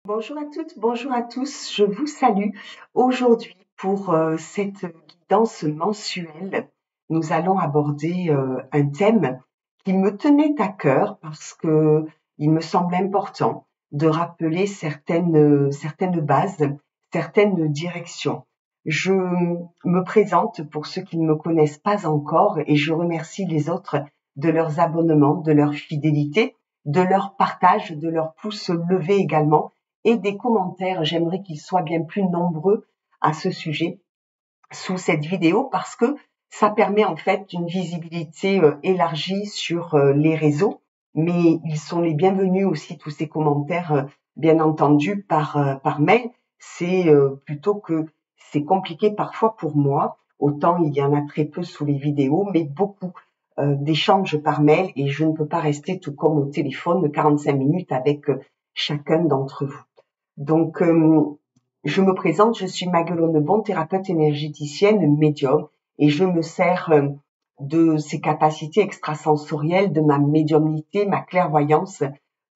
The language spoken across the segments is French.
Bonjour à toutes, bonjour à tous, je vous salue. Aujourd'hui, pour cette guidance mensuelle, nous allons aborder un thème qui me tenait à cœur parce que il me semble important de rappeler certaines bases, certaines directions. Je me présente pour ceux qui ne me connaissent pas encore et je remercie les autres de leurs abonnements, de leur fidélité, de leur partage, de leur pouce levé également et des commentaires. J'aimerais qu'ils soient bien plus nombreux à ce sujet sous cette vidéo parce que ça permet en fait une visibilité élargie sur les réseaux, mais ils sont les bienvenus aussi tous ces commentaires, bien entendu par mail. C'est plutôt que c'est compliqué parfois pour moi, autant il y en a très peu sous les vidéos, mais beaucoup d'échanges par mail et je ne peux pas rester tout comme au téléphone 45 minutes avec chacun d'entre vous. Donc, je me présente, je suis Maguelone Bon, thérapeute énergéticienne, médium, et je me sers de ces capacités extrasensorielles, de ma médiumnité, ma clairvoyance,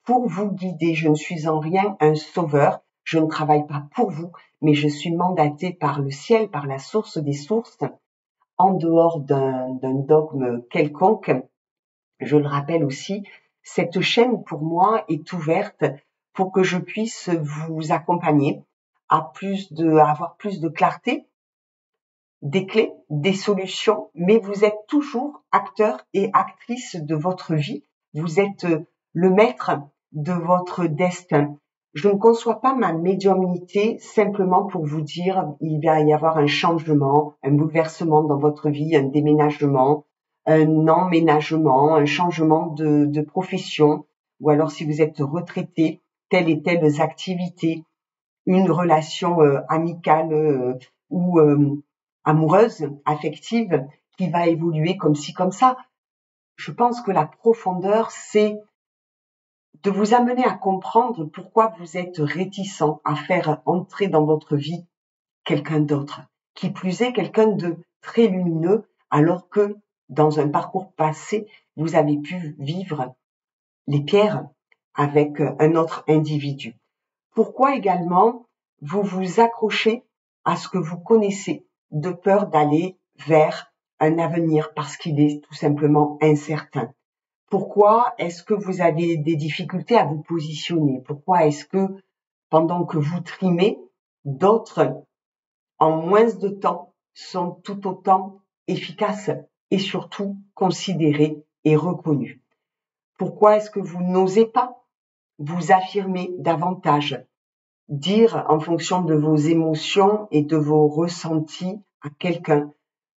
pour vous guider. Je ne suis en rien un sauveur, je ne travaille pas pour vous, mais je suis mandatée par le ciel, par la source des sources, en dehors d'un dogme quelconque. Je le rappelle aussi, cette chaîne pour moi est ouverte pour que je puisse vous accompagner à avoir plus de clarté, des clés, des solutions, mais vous êtes toujours acteur et actrice de votre vie. Vous êtes le maître de votre destin. Je ne conçois pas ma médiumnité simplement pour vous dire il va y avoir un changement, un bouleversement dans votre vie, un déménagement, un emménagement, un changement de profession, ou alors si vous êtes retraité, telle et telle activité, une relation amicale ou amoureuse, affective, qui va évoluer comme ci, comme ça. Je pense que la profondeur, c'est de vous amener à comprendre pourquoi vous êtes réticent à faire entrer dans votre vie quelqu'un d'autre, qui plus est quelqu'un de très lumineux, alors que dans un parcours passé, vous avez pu vivre les pierres avec un autre individu. Pourquoi également vous vous accrochez à ce que vous connaissez, de peur d'aller vers un avenir parce qu'il est tout simplement incertain. Pourquoi est-ce que vous avez des difficultés à vous positionner? Pourquoi est-ce que pendant que vous trimez, d'autres en moins de temps sont tout autant efficaces et surtout considérés et reconnus? Pourquoi est-ce que vous n'osez pas vous affirmer davantage, dire en fonction de vos émotions et de vos ressentis à quelqu'un,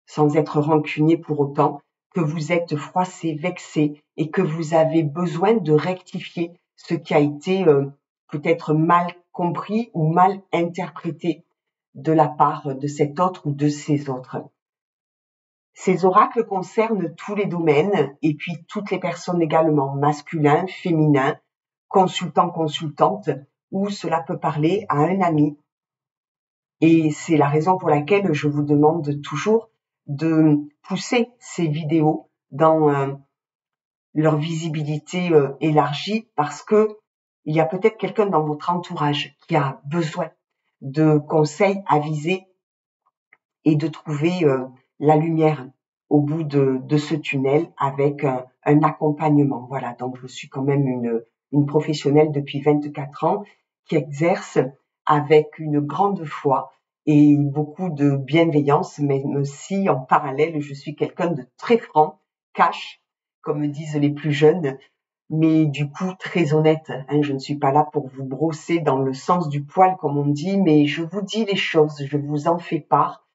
sans être rancunier pour autant, que vous êtes froissé, vexé et que vous avez besoin de rectifier ce qui a été peut-être mal compris ou mal interprété de la part de cet autre ou de ces autres. Ces oracles concernent tous les domaines et puis toutes les personnes également, masculins, féminins, consultants, consultantes, où cela peut parler à un ami. Et c'est la raison pour laquelle je vous demande toujours de pousser ces vidéos dans leur visibilité élargie parce que il y a peut-être quelqu'un dans votre entourage qui a besoin de conseils avisés et de trouver la lumière au bout de ce tunnel avec un accompagnement. Voilà, donc je suis quand même une professionnelle depuis 24 ans qui exerce avec une grande foi et beaucoup de bienveillance, même si en parallèle, je suis quelqu'un de très franc, cash, comme disent les plus jeunes, mais du coup très honnête. Hein, je ne suis pas là pour vous brosser dans le sens du poil, comme on dit, mais je vous dis les choses, je vous en fais part,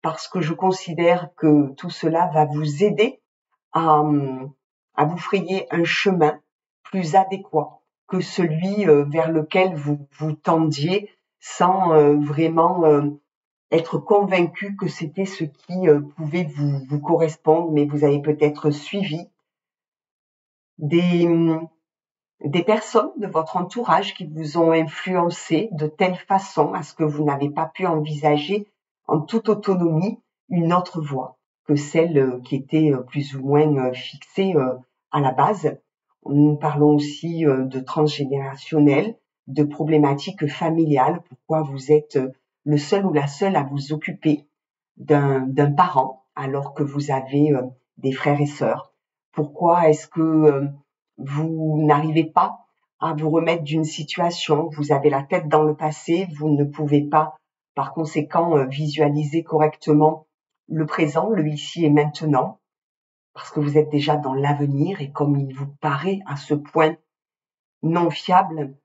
parce que je considère que tout cela va vous aider à, à vous frayer un chemin plus adéquat que celui vers lequel vous tendiez sans vraiment être convaincu que c'était ce qui pouvait vous correspondre, mais vous avez peut-être suivi des personnes de votre entourage qui vous ont influencé de telle façon à ce que vous n'avez pas pu envisager en toute autonomie une autre voie que celle qui était plus ou moins fixée à la base. Nous parlons aussi de transgénérationnel, de problématiques familiales, pourquoi vous êtes le seul ou la seule à vous occuper d'un parent alors que vous avez des frères et sœurs. Pourquoi est-ce que vous n'arrivez pas à vous remettre d'une situation, vous avez la tête dans le passé, vous ne pouvez pas par conséquent visualiser correctement le présent, le ici et maintenant, parce que vous êtes déjà dans l'avenir et comme il vous paraît à ce point non fiable,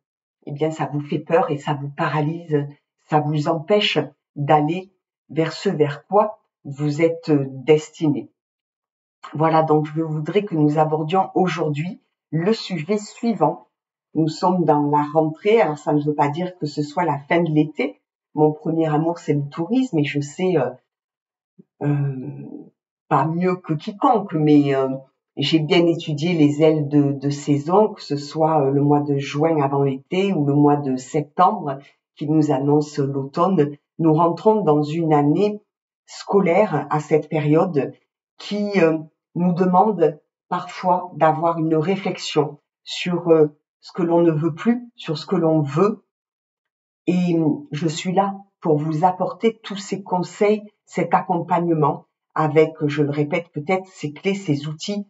eh bien ça vous fait peur et ça vous paralyse, ça vous empêche d'aller vers ce vers quoi vous êtes destiné. Voilà, donc je voudrais que nous abordions aujourd'hui le sujet suivant. Nous sommes dans la rentrée, alors ça ne veut pas dire que ce soit la fin de l'été. Mon premier amour, c'est le tourisme et je sais pas mieux que quiconque, mais j'ai bien étudié les ailes de saison, que ce soit le mois de juin avant l'été ou le mois de septembre qui nous annonce l'automne. Nous rentrons dans une année scolaire à cette période qui nous demande parfois d'avoir une réflexion sur ce que l'on ne veut plus, sur ce que l'on veut. Et je suis là pour vous apporter tous ces conseils, cet accompagnement avec, je le répète, peut-être ces clés, ces outils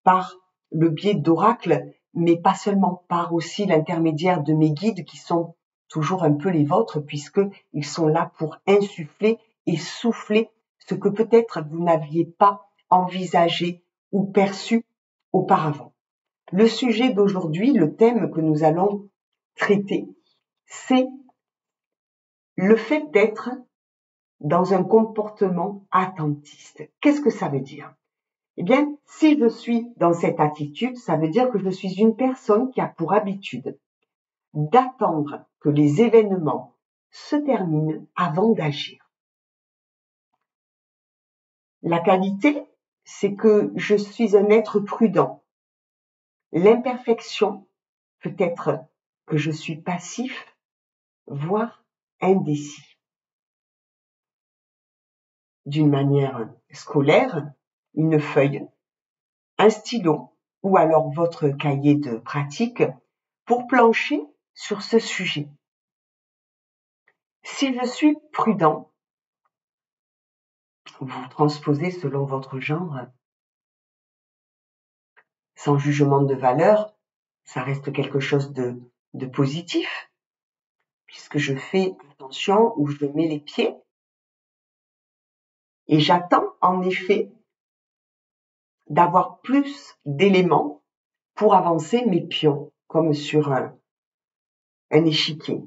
par le biais d'oracles, mais pas seulement, par aussi l'intermédiaire de mes guides qui sont toujours un peu les vôtres puisqu'ils sont là pour insuffler et souffler ce que peut-être vous n'aviez pas envisagé ou perçu auparavant. Le sujet d'aujourd'hui, le thème que nous allons traiter, c'est le fait d'être dans un comportement attentiste. Qu'est-ce que ça veut dire? Eh bien, si je suis dans cette attitude, ça veut dire que je suis une personne qui a pour habitude d'attendre que les événements se terminent avant d'agir. La qualité, c'est que je suis un être prudent. L'imperfection peut être que je suis passif, voire indécis. D'une manière scolaire, une feuille, un stylo ou alors votre cahier de pratique pour plancher sur ce sujet. Si je suis prudent, vous transposez selon votre genre, sans jugement de valeur, ça reste quelque chose de positif, puisque je fais attention où je mets les pieds. Et j'attends en effet d'avoir plus d'éléments pour avancer mes pions, comme sur un échiquier.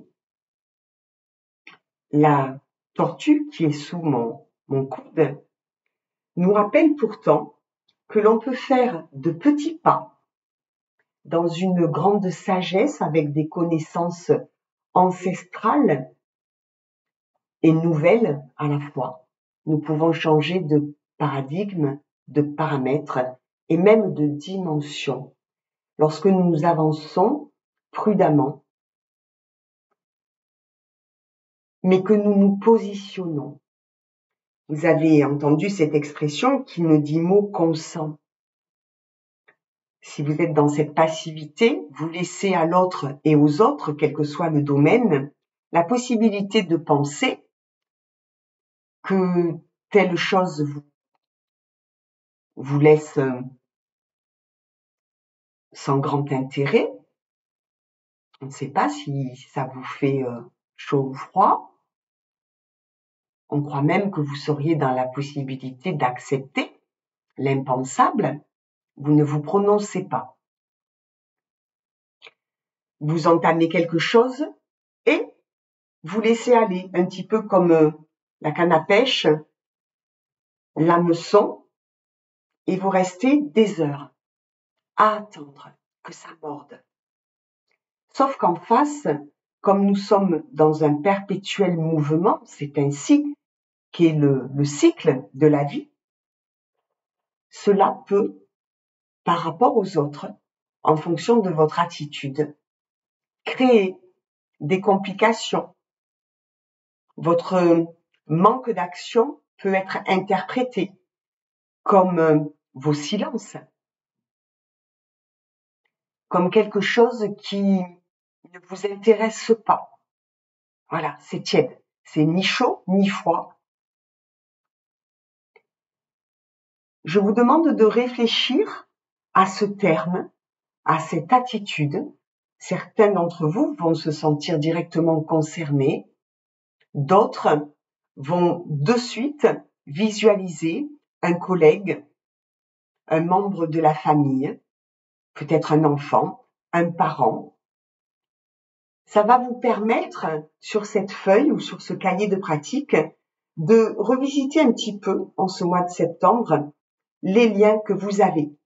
La tortue qui est sous mon coude nous rappelle pourtant que l'on peut faire de petits pas dans une grande sagesse avec des connaissances ancestrales et nouvelles à la fois. Nous pouvons changer de paradigme, de paramètres et même de dimension lorsque nous avançons prudemment, mais que nous nous positionnons. Vous avez entendu cette expression qui ne dit mot consent. Si vous êtes dans cette passivité, vous laissez à l'autre et aux autres, quel que soit le domaine, la possibilité de penser que telle chose vous laisse sans grand intérêt. On ne sait pas si ça vous fait chaud ou froid. On croit même que vous seriez dans la possibilité d'accepter l'impensable. Vous ne vous prononcez pas. Vous entamez quelque chose et vous laissez aller, un petit peu comme la canne à pêche, l'hameçon, et vous restez des heures à attendre que ça morde. Sauf qu'en face, comme nous sommes dans un perpétuel mouvement, c'est ainsi qu'est le cycle de la vie, cela peut, par rapport aux autres, en fonction de votre attitude, créer des complications. Votre manque d'action peut être interprété comme vos silences, comme quelque chose qui ne vous intéresse pas. Voilà, c'est tiède. C'est ni chaud, ni froid. Je vous demande de réfléchir à ce terme, à cette attitude. Certains d'entre vous vont se sentir directement concernés. D'autres vont de suite visualiser un collègue, un membre de la famille, peut-être un enfant, un parent. Ça va vous permettre, sur cette feuille ou sur ce cahier de pratique, de revisiter un petit peu, en ce mois de septembre, les liens que vous avez.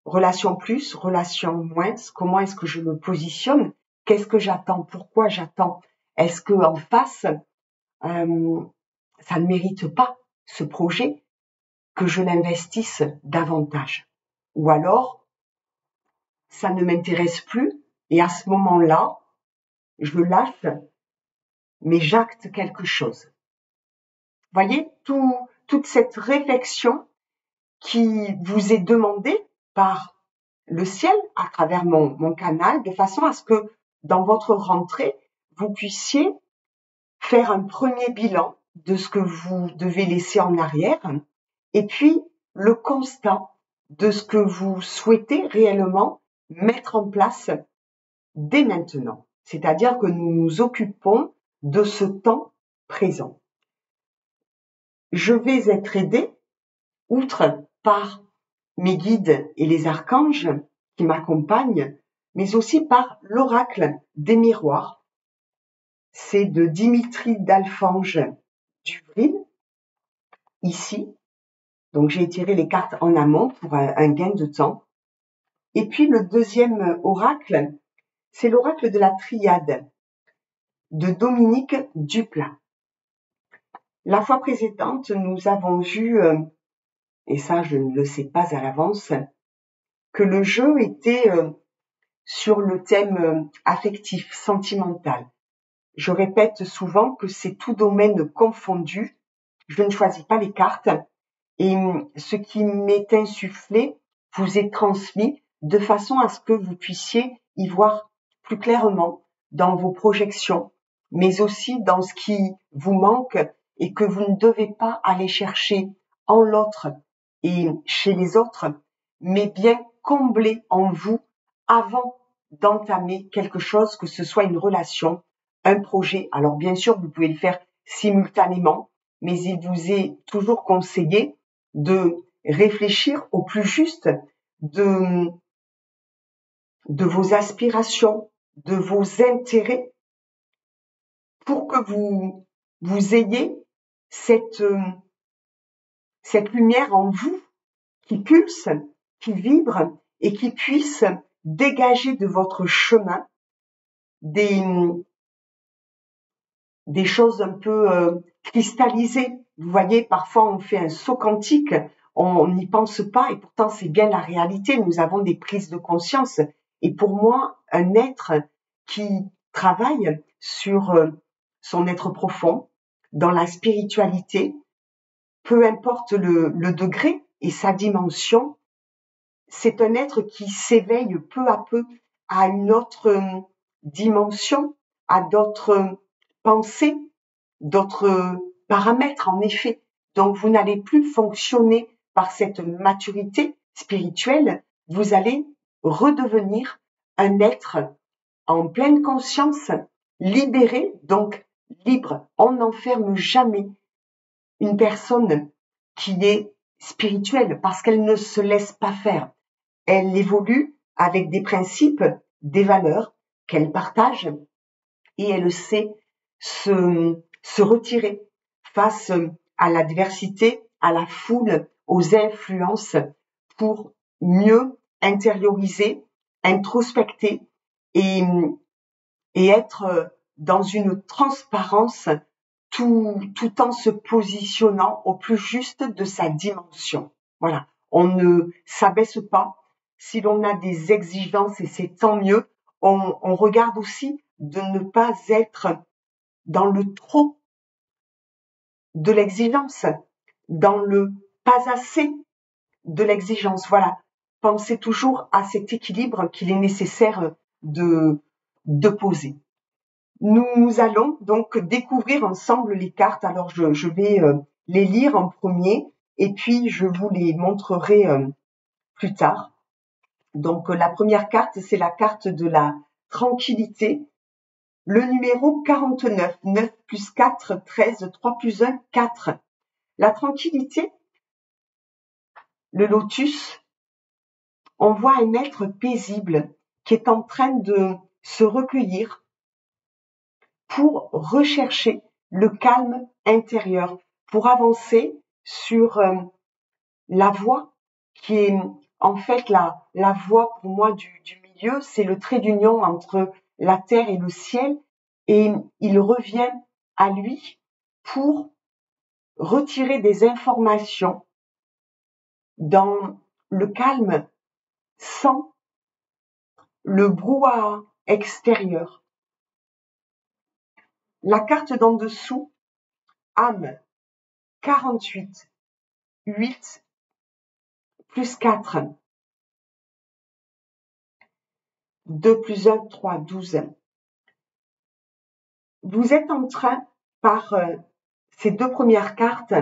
Relation plus, relation moins, comment est-ce que je me positionne? Qu'est-ce que j'attends? Pourquoi j'attends? Est-ce que en face, ça ne mérite pas ce projet que je l'investisse davantage? Ou alors, ça ne m'intéresse plus et à ce moment-là, je lâche, mais j'acte quelque chose. Voyez, toute cette réflexion qui vous est demandée par le ciel à travers mon canal, de façon à ce que dans votre rentrée, vous puissiez faire un premier bilan de ce que vous devez laisser en arrière et puis le constat de ce que vous souhaitez réellement mettre en place dès maintenant. C'est-à-dire que nous nous occupons de ce temps présent. Je vais être aidée, outre par mes guides et les archanges qui m'accompagnent, mais aussi par l'oracle des miroirs. C'est de Dimitri d'Alfange Duvril, ici. Donc j'ai tiré les cartes en amont pour un gain de temps. Et puis le deuxième oracle, c'est l'oracle de la triade de Dominique Duplat. La fois précédente, nous avons vu, et ça je ne le sais pas à l'avance, que le jeu était sur le thème affectif, sentimental. Je répète souvent que c'est tout domaine confondu. Je ne choisis pas les cartes et ce qui m'est insufflé vous est transmis de façon à ce que vous puissiez y voir plus clairement dans vos projections, mais aussi dans ce qui vous manque et que vous ne devez pas aller chercher en l'autre et chez les autres, mais bien combler en vous avant d'entamer quelque chose, que ce soit une relation, un projet. Alors bien sûr, vous pouvez le faire simultanément, mais il vous est toujours conseillé de réfléchir au plus juste de vos aspirations, de vos intérêts, pour que vous ayez cette lumière en vous qui pulse, qui vibre et qui puisse dégager de votre chemin des choses un peu cristallisées. Vous voyez, parfois on fait un saut quantique, on n'y pense pas et pourtant c'est bien la réalité. Nous avons des prises de conscience. Et pour moi, un être qui travaille sur son être profond, dans la spiritualité, peu importe le degré et sa dimension, c'est un être qui s'éveille peu à peu à une autre dimension, à d'autres pensées, d'autres paramètres en effet. Donc vous n'allez plus fonctionner par cette maturité spirituelle, vous allez redevenir un être en pleine conscience, libéré, donc libre. On n'enferme jamais une personne qui est spirituelle parce qu'elle ne se laisse pas faire. Elle évolue avec des principes, des valeurs qu'elle partage et elle sait se retirer face à l'adversité, à la foule, aux influences pour mieux intérioriser, introspecter et être dans une transparence tout en se positionnant au plus juste de sa dimension. Voilà, on ne s'abaisse pas. Si l'on a des exigences, et c'est tant mieux, on regarde aussi de ne pas être dans le trop de l'exigence, dans le pas assez de l'exigence. Voilà, pensez toujours à cet équilibre qu'il est nécessaire de de poser. Nous allons donc découvrir ensemble les cartes. Alors je vais les lire en premier et puis je vous les montrerai plus tard. Donc la première carte, c'est la carte de la tranquillité. Le numéro 49, 9 plus 4, 13, 3 plus 1, 4. La tranquillité, le lotus, on voit un être paisible qui est en train de se recueillir pour rechercher le calme intérieur, pour avancer sur la voie qui est en fait la voie pour moi du milieu, c'est le trait d'union entre la terre et le ciel, et il revient à lui pour retirer des informations dans le calme sans le brouhaha extérieur. La carte d'en dessous, âme, 48, 8 plus 4, 2 plus 1, 3, 12. Vous êtes en train, par ces deux premières cartes,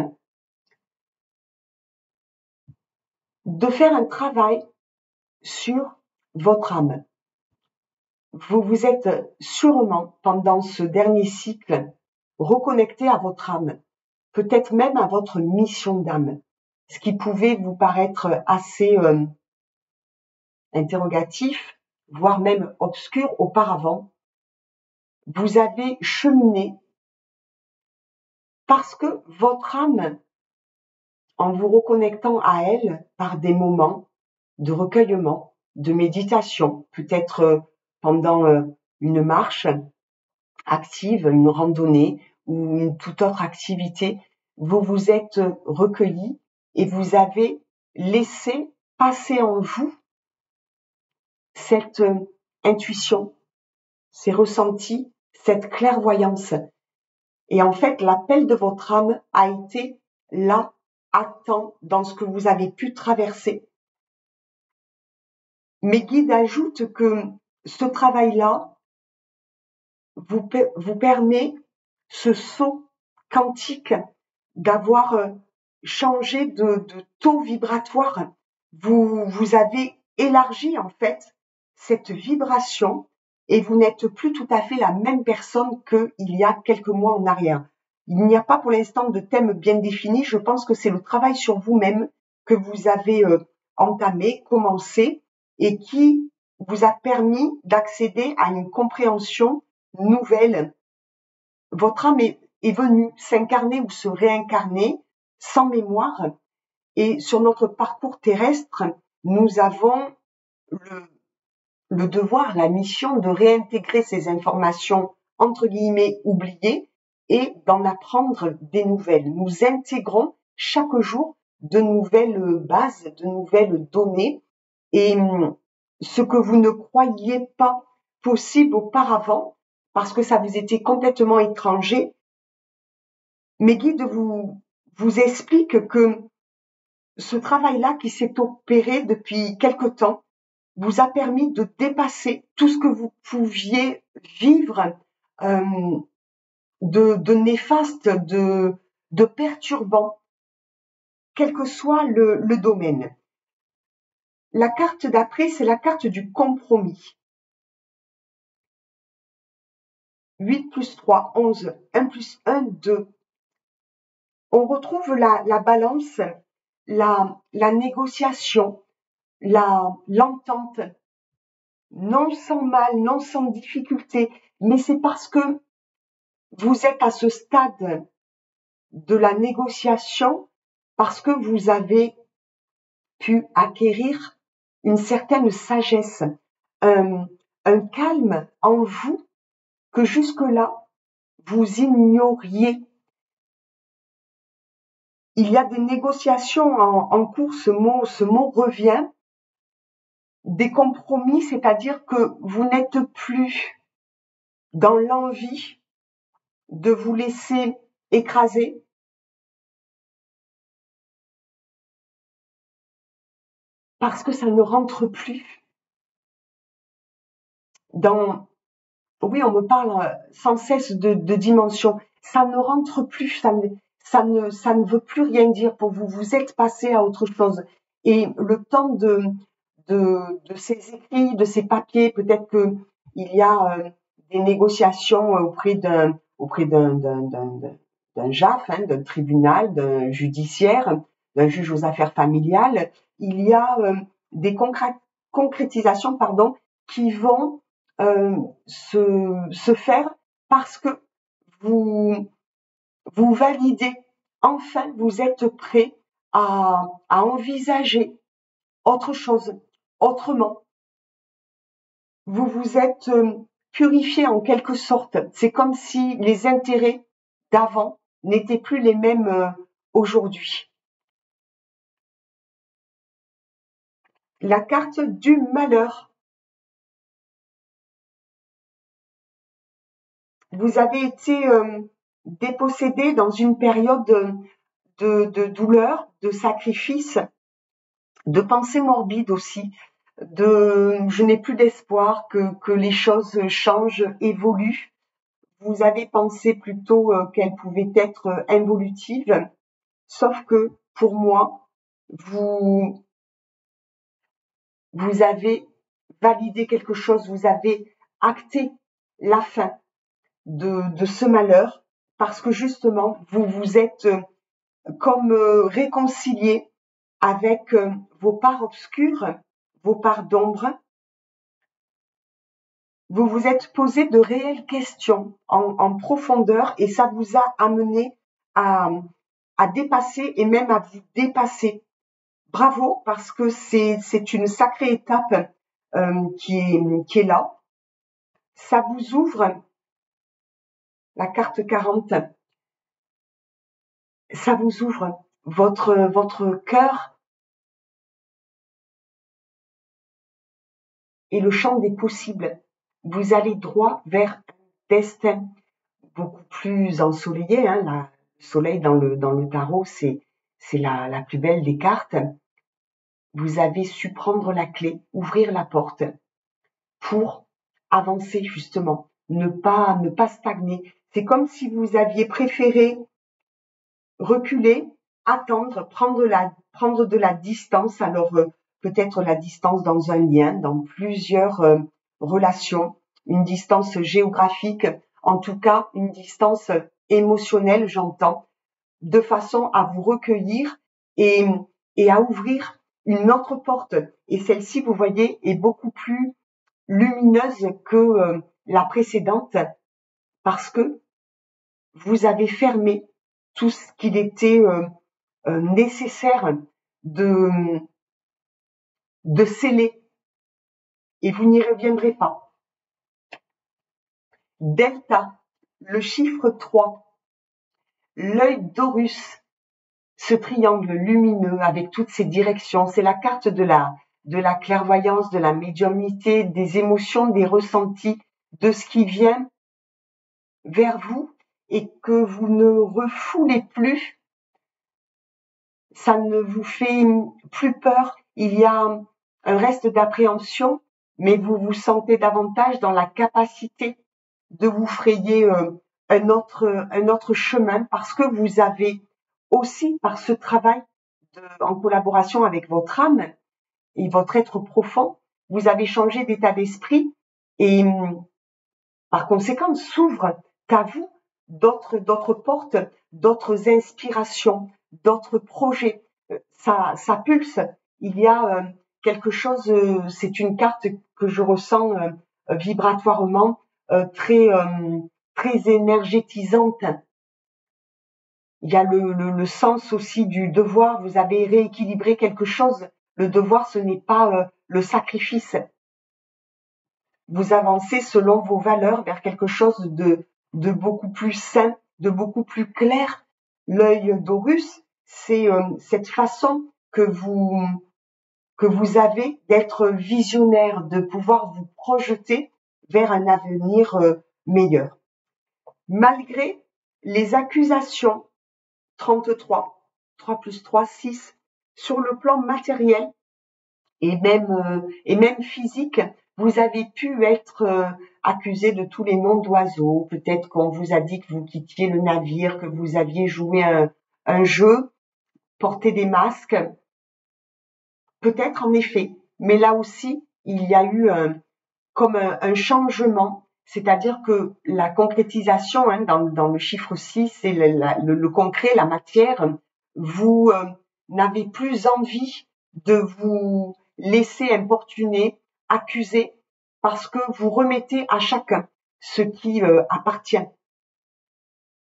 de faire un travail sur votre âme. Vous vous êtes sûrement, pendant ce dernier cycle, reconnecté à votre âme, peut-être même à votre mission d'âme, ce qui pouvait vous paraître assez interrogatif, voire même obscur auparavant. Vous avez cheminé parce que votre âme, en vous reconnectant à elle par des moments de recueillement, de méditation, peut-être pendant une marche active, une randonnée ou une toute autre activité, vous vous êtes recueilli et vous avez laissé passer en vous cette intuition, ces ressentis, cette clairvoyance. Et en fait, l'appel de votre âme a été là, à temps, dans ce que vous avez pu traverser. Mes guides ajoutent que ce travail-là vous permet ce saut quantique d'avoir changé de taux vibratoire. Vous avez élargi en fait cette vibration et vous n'êtes plus tout à fait la même personne qu'il y a quelques mois en arrière. Il n'y a pas pour l'instant de thème bien défini. Je pense que c'est le travail sur vous-même que vous avez entamé, commencé et qui vous a permis d'accéder à une compréhension nouvelle. Votre âme est venue s'incarner ou se réincarner sans mémoire. Et sur notre parcours terrestre, nous avons le devoir, la mission de réintégrer ces informations entre guillemets oubliées et d'en apprendre des nouvelles. Nous intégrons chaque jour de nouvelles bases, de nouvelles données et ce que vous ne croyiez pas possible auparavant, parce que ça vous était complètement étranger, mes guides vous expliquent que ce travail-là qui s'est opéré depuis quelque temps vous a permis de dépasser tout ce que vous pouviez vivre de néfaste, de perturbant, quel que soit le domaine. La carte d'après, c'est la carte du compromis. 8 plus 3, 11, 1 plus 1, 2. On retrouve la balance, la négociation, l'entente, non sans mal, non sans difficulté, mais c'est parce que vous êtes à ce stade de la négociation, parce que vous avez pu acquérir une certaine sagesse, un calme en vous que jusque-là, vous ignoriez. Il y a des négociations en cours, ce mot revient, des compromis, c'est-à-dire que vous n'êtes plus dans l'envie de vous laisser écraser, parce que ça ne rentre plus dans Oui, on me parle sans cesse de dimension. Ça ne rentre plus, ça ne veut plus rien dire pour vous. Vous êtes passé à autre chose. Et le temps de ces écrits, de ces papiers, peut-être que il y a des négociations auprès d'un JAF, hein, d'un tribunal, d'un judiciaire, d'un juge aux affaires familiales. Il y a des concrétisations, pardon, qui vont se faire parce que vous, vous validez. Enfin, vous êtes prêt à envisager autre chose, autrement. Vous vous êtes purifié en quelque sorte. C'est comme si les intérêts d'avant n'étaient plus les mêmes aujourd'hui. La carte du malheur. Vous avez été dépossédé dans une période de douleur, de sacrifice, de pensée morbide aussi, je n'ai plus d'espoir que les choses changent, évoluent. Vous avez pensé plutôt qu'elles pouvaient être involutives, sauf que pour moi, vous avez validé quelque chose, vous avez acté la fin de ce malheur, parce que justement, vous vous êtes comme réconcilié avec vos parts obscures, vos parts d'ombre. Vous vous êtes posé de réelles questions en profondeur et ça vous a amené à dépasser et même à vous dépasser. Bravo, parce que c'est une sacrée étape qui est là. Ça vous ouvre, la carte 40, ça vous ouvre votre cœur et le champ des possibles. Vous allez droit vers un destin beaucoup plus ensoleillé. Hein. Le soleil dans le tarot, c'est la plus belle des cartes. Vous avez su prendre la clé, ouvrir la porte pour avancer justement, ne pas stagner. C'est comme si vous aviez préféré reculer, attendre, prendre de la distance. Alors peut-être la distance dans un lien, dans plusieurs relations, une distance géographique, en tout cas une distance émotionnelle, j'entends, de façon à vous recueillir et à ouvrir une autre porte. Et celle-ci, vous voyez, est beaucoup plus lumineuse que la précédente parce que vous avez fermé tout ce qu'il était nécessaire de sceller et vous n'y reviendrez pas. Delta, le chiffre 3, l'œil d'Horus, ce triangle lumineux avec toutes ces directions, c'est la carte de la clairvoyance, de la médiumnité, des émotions, des ressentis, de ce qui vient vers vous et que vous ne refoulez plus. Ça ne vous fait plus peur. Il y a un reste d'appréhension, mais vous vous sentez davantage dans la capacité de vous frayer un autre chemin parce que vous avez aussi, par ce travail en collaboration avec votre âme et votre être profond, vous avez changé d'état d'esprit et par conséquent s'ouvrent à vous d'autres portes, d'autres inspirations, d'autres projets. Ça pulse. Il y a quelque chose, c'est une carte que je ressens vibratoirement très énergétisante. Il y a le sens aussi du devoir. Vous avez rééquilibré quelque chose. Le devoir, ce n'est pas le sacrifice. Vous avancez selon vos valeurs vers quelque chose de beaucoup plus sain, de beaucoup plus clair. L'œil d'Horus, c'est cette façon que vous avez d'être visionnaire, de pouvoir vous projeter vers un avenir meilleur. Malgré les accusations, 33, 3 plus 3, 6, sur le plan matériel et même physique, Vous avez pu être accusé de tous les noms d'oiseaux. Peut-être qu'on vous a dit que vous quittiez le navire, que vous aviez joué un jeu, porté des masques. Peut-être en effet, mais là aussi, il y a eu comme un changement, c'est-à-dire que la concrétisation dans le chiffre 6, c'est le concret, la matière, vous n'avez plus envie de vous laisser importuner, accuser, parce que vous remettez à chacun ce qui appartient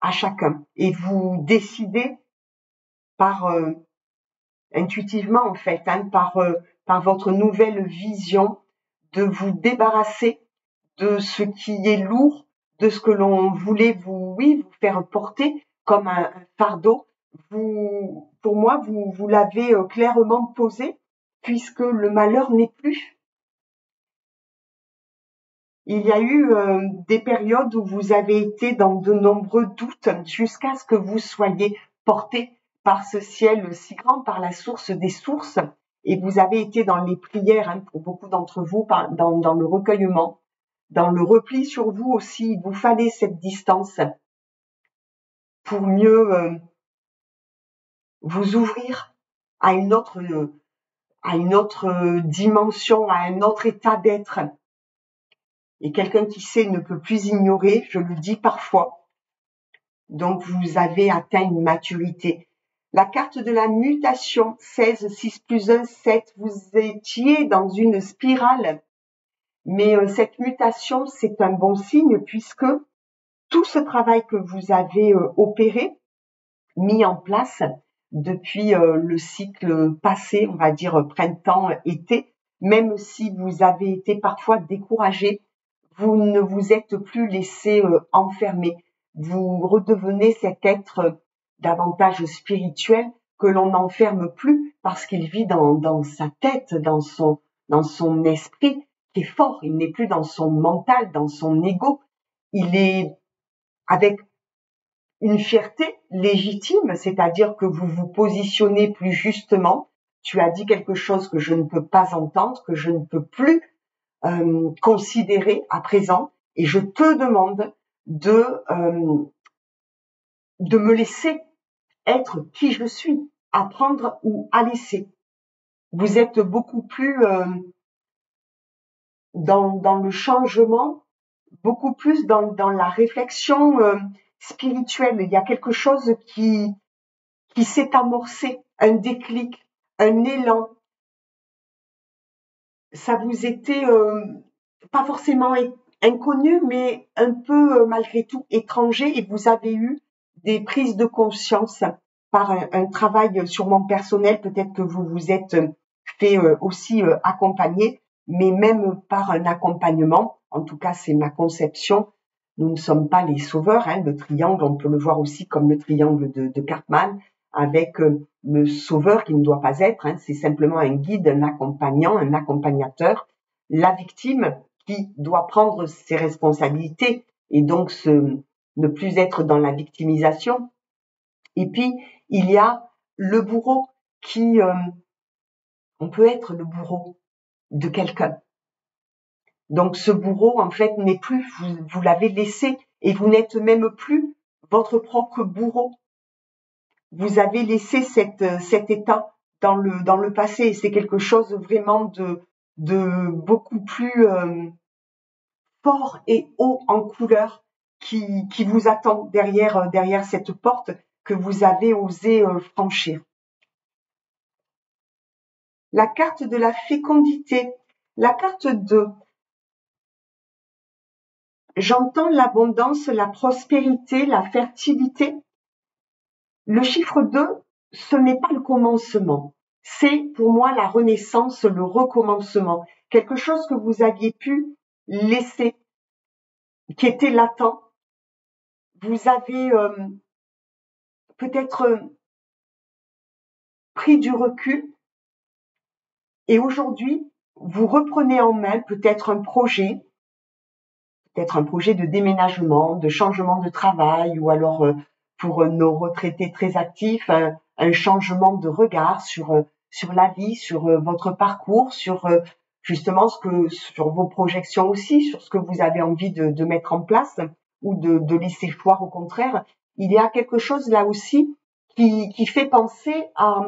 à chacun et vous décidez par intuitivement en fait, par votre nouvelle vision, de vous débarrasser de ce qui est lourd, de ce que l'on voulait vous faire porter comme un fardeau. Pour moi, vous l'avez clairement posé, puisque le malheur n'est plus. Il y a eu des périodes où vous avez été dans de nombreux doutes jusqu'à ce que vous soyez porté par ce ciel si grand, par la source des sources, et vous avez été dans les prières, pour beaucoup d'entre vous, dans le recueillement, dans le repli sur vous aussi. Il vous fallait cette distance pour mieux vous ouvrir à une autre dimension, à un autre état d'être. Et quelqu'un qui sait ne peut plus ignorer, je le dis parfois. Donc vous avez atteint une maturité. La carte de la mutation, 16, 6 plus 1, 7, vous étiez dans une spirale. Mais cette mutation, c'est un bon signe puisque tout ce travail que vous avez opéré, mis en place depuis le cycle passé, on va dire printemps-été, même si vous avez été parfois découragé, vous ne vous êtes plus laissé enfermer. Vous redevenez cet être davantage spirituel que l'on n'enferme plus parce qu'il vit dans sa tête, dans son esprit qui est fort. Il n'est plus dans son mental, dans son ego. Il est avec une fierté légitime, c'est-à-dire que vous vous positionnez plus justement. Tu as dit quelque chose que je ne peux pas entendre, que je ne peux plus considérer à présent, et je te demande de me laisser être qui je suis, à prendre ou à laisser. Vous êtes beaucoup plus dans le changement, beaucoup plus dans la réflexion spirituelle. Il y a quelque chose qui s'est amorcé, un déclic, un élan. Ça vous était pas forcément inconnu, mais un peu malgré tout étranger, et vous avez eu des prises de conscience par un travail sûrement personnel. Peut-être que vous vous êtes fait aussi accompagner, mais même par un accompagnement, en tout cas c'est ma conception, nous ne sommes pas les sauveurs. Le triangle, on peut le voir aussi comme le triangle de Cartman, avec le sauveur qui ne doit pas être, c'est simplement un guide, un accompagnant, un accompagnateur, la victime qui doit prendre ses responsabilités et donc ne plus être dans la victimisation. Et puis, il y a le bourreau qui, on peut être le bourreau de quelqu'un. Donc ce bourreau, en fait, n'est plus, vous l'avez laissé, et vous n'êtes même plus votre propre bourreau. Vous avez laissé cet état dans le passé, et c'est quelque chose vraiment de beaucoup plus fort et haut en couleur qui vous attend derrière cette porte que vous avez osé franchir. La carte de la fécondité, la carte 2. J'entends l'abondance, la prospérité, la fertilité. Le chiffre 2, ce n'est pas le commencement. C'est pour moi la renaissance, le recommencement. Quelque chose que vous aviez pu laisser, qui était latent. Vous avez peut-être pris du recul, et aujourd'hui, vous reprenez en main peut-être un projet de déménagement, de changement de travail, ou alors pour nos retraités très actifs, un changement de regard sur la vie, sur votre parcours, sur justement sur vos projections aussi, sur ce que vous avez envie de mettre en place ou de laisser voir au contraire. Il y a quelque chose là aussi qui fait penser à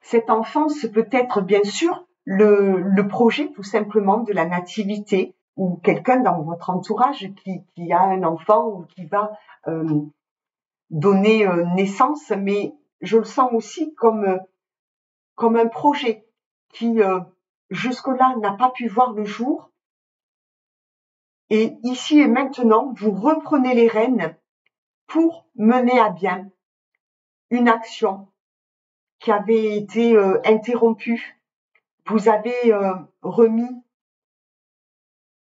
cette enfance, peut-être bien sûr le projet tout simplement de la nativité, ou quelqu'un dans votre entourage qui a un enfant ou qui va donner naissance, mais je le sens aussi comme un projet qui jusque-là n'a pas pu voir le jour, et ici et maintenant vous reprenez les rênes pour mener à bien une action qui avait été interrompue. Vous avez remis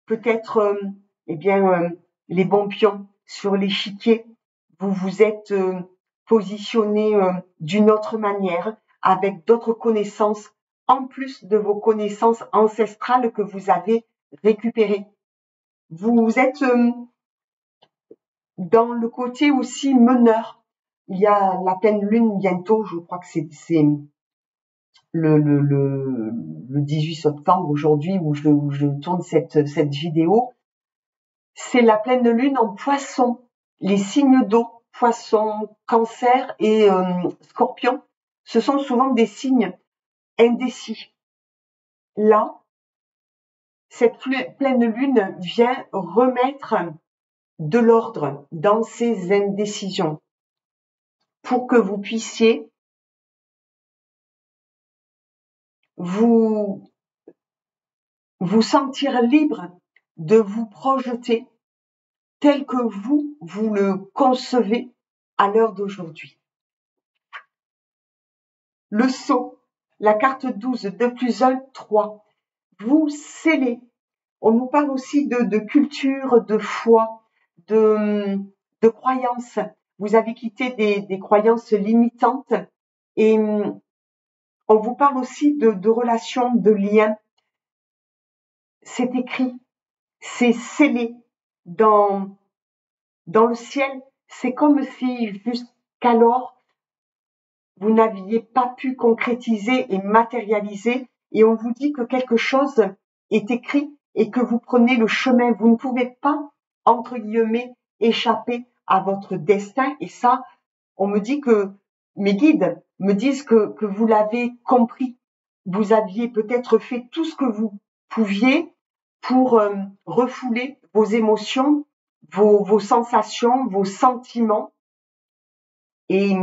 peut-être les bons pions sur l'échiquier. Vous vous êtes positionné d'une autre manière, avec d'autres connaissances, en plus de vos connaissances ancestrales que vous avez récupérées. Vous êtes dans le côté aussi meneur. Il y a la pleine lune bientôt, je crois que c'est le 18 septembre aujourd'hui où je tourne cette vidéo. C'est la pleine lune en poisson. Les signes d'eau, poisson, cancer et scorpion, ce sont souvent des signes indécis. Là, cette pleine lune vient remettre de l'ordre dans ces indécisions pour que vous puissiez vous sentir libre de vous projeter tel que vous le concevez à l'heure d'aujourd'hui. Le sceau, la carte 12, 2 plus 1, 3. Vous scellez. On nous parle aussi de culture, de foi, de croyances. Vous avez quitté des croyances limitantes et on vous parle aussi de relations, de liens. C'est écrit, c'est scellé dans le ciel. C'est comme si jusqu'alors, vous n'aviez pas pu concrétiser et matérialiser, et on vous dit que quelque chose est écrit et que vous prenez le chemin. Vous ne pouvez pas, entre guillemets, échapper à votre destin. Et ça, on me dit que mes guides me disent que vous l'avez compris. Vous aviez peut-être fait tout ce que vous pouviez pour refouler vos émotions, vos sensations, vos sentiments. Et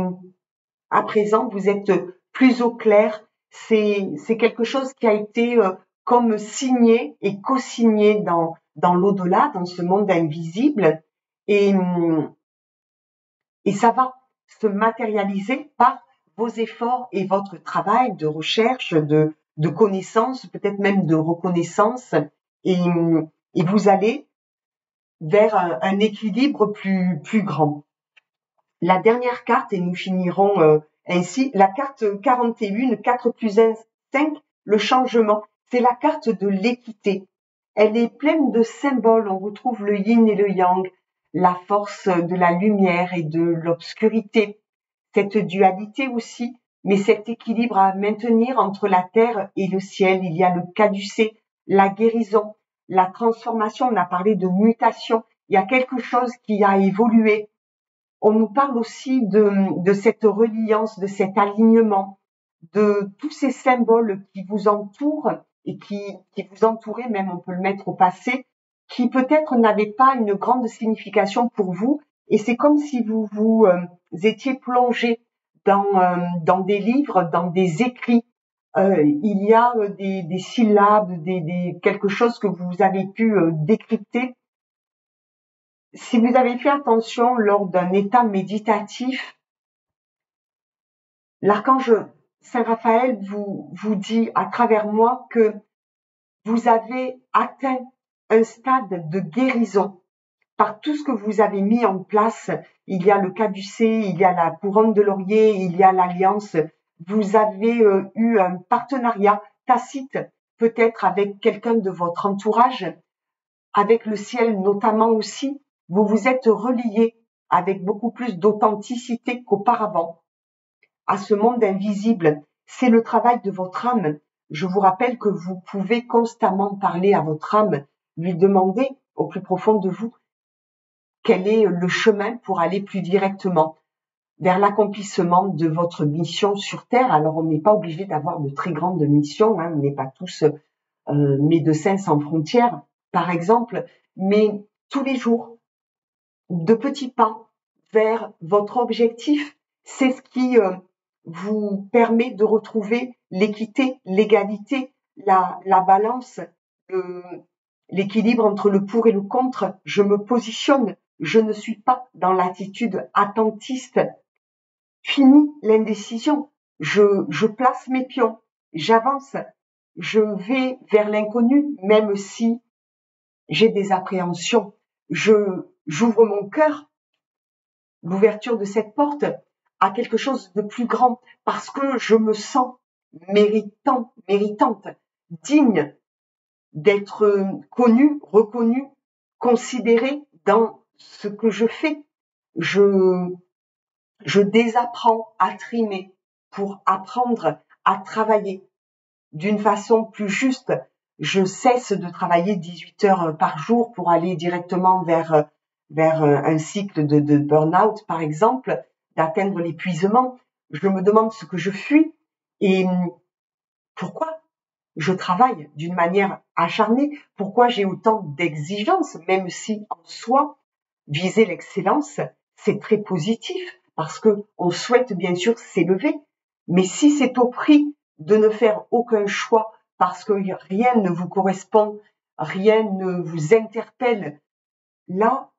à présent, vous êtes plus au clair. C'est quelque chose qui a été comme signé et co-signé dans l'au-delà, dans ce monde invisible. Et ça va se matérialiser par vos efforts et votre travail de recherche, de connaissance, peut-être même de reconnaissance. Et vous allez vers un équilibre plus grand. La dernière carte, et nous finirons ainsi, la carte 41, 4 plus 1, 5, le changement. C'est la carte de l'équité. Elle est pleine de symboles. On retrouve le yin et le yang, la force de la lumière et de l'obscurité. Cette dualité aussi, mais cet équilibre à maintenir entre la terre et le ciel. Il y a le caducée, la guérison, la transformation. On a parlé de mutation. Il y a quelque chose qui a évolué. On nous parle aussi de cette reliance, de cet alignement, de tous ces symboles qui vous entourent et qui vous entouraient, même on peut le mettre au passé, qui peut-être n'avaient pas une grande signification pour vous. Et c'est comme si vous étiez plongé dans des livres, dans des écrits. Il y a des syllabes, quelque chose que vous avez pu décrypter. Si vous avez fait attention lors d'un état méditatif, l'archange Saint Raphaël vous dit à travers moi que vous avez atteint un stade de guérison par tout ce que vous avez mis en place. Il y a le caducée, il y a la couronne de laurier, il y a l'alliance. Vous avez eu un partenariat tacite, peut-être avec quelqu'un de votre entourage, avec le ciel notamment aussi. Vous vous êtes relié avec beaucoup plus d'authenticité qu'auparavant à ce monde invisible. C'est le travail de votre âme. Je vous rappelle que vous pouvez constamment parler à votre âme, lui demander au plus profond de vous quel est le chemin pour aller plus directement vers l'accomplissement de votre mission sur Terre. Alors, on n'est pas obligé d'avoir de très grandes missions, hein, on n'est pas tous Médecins sans frontières, par exemple, mais tous les jours, de petits pas vers votre objectif, c'est ce qui vous permet de retrouver l'équité, l'égalité, la balance, l'équilibre entre le pour et le contre. Je me positionne, je ne suis pas dans l'attitude attentiste. Fini l'indécision. Je place mes pions, j'avance, je vais vers l'inconnu, même si j'ai des appréhensions. J'ouvre mon cœur, l'ouverture de cette porte, à quelque chose de plus grand, parce que je me sens méritante, digne d'être connue, reconnue, considérée dans ce que je fais. Je désapprends à trimer pour apprendre à travailler d'une façon plus juste. Je cesse de travailler 18 heures par jour pour aller directement vers un cycle de burn-out, par exemple, d'atteindre l'épuisement. Je me demande ce que je fuis et pourquoi je travaille d'une manière acharnée, pourquoi j'ai autant d'exigences, même si en soi, viser l'excellence, c'est très positif, parce que on souhaite bien sûr s'élever, mais si c'est au prix de ne faire aucun choix parce que rien ne vous correspond, rien ne vous interpelle, là,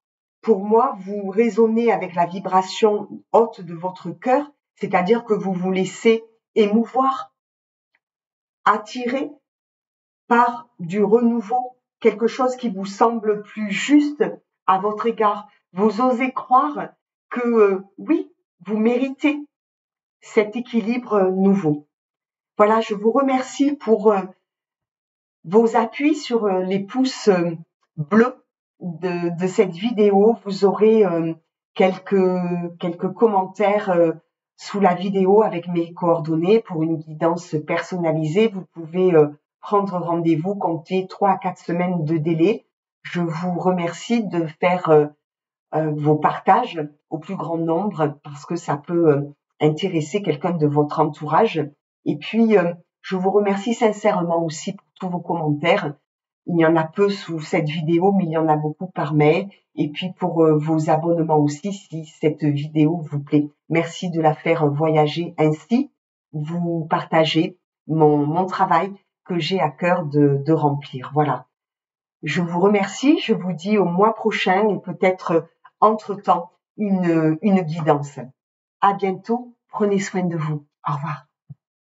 pour moi, vous résonnez avec la vibration haute de votre cœur, c'est-à-dire que vous vous laissez émouvoir, attirer par du renouveau, quelque chose qui vous semble plus juste à votre égard. Vous osez croire que oui, vous méritez cet équilibre nouveau. Voilà, je vous remercie pour vos appuis sur les pouces bleus de cette vidéo. Vous aurez quelques commentaires sous la vidéo avec mes coordonnées pour une guidance personnalisée. Vous pouvez prendre rendez-vous, compter 3 à 4 semaines de délai. Je vous remercie de faire vos partages au plus grand nombre parce que ça peut intéresser quelqu'un de votre entourage. Et puis, je vous remercie sincèrement aussi pour tous vos commentaires. Il y en a peu sous cette vidéo, mais il y en a beaucoup par mail. Et puis pour vos abonnements aussi, si cette vidéo vous plaît. Merci de la faire voyager ainsi. Vous partagez mon travail que j'ai à cœur de remplir. Voilà. Je vous remercie. Je vous dis au mois prochain et peut-être entre-temps une guidance. À bientôt. Prenez soin de vous. Au revoir.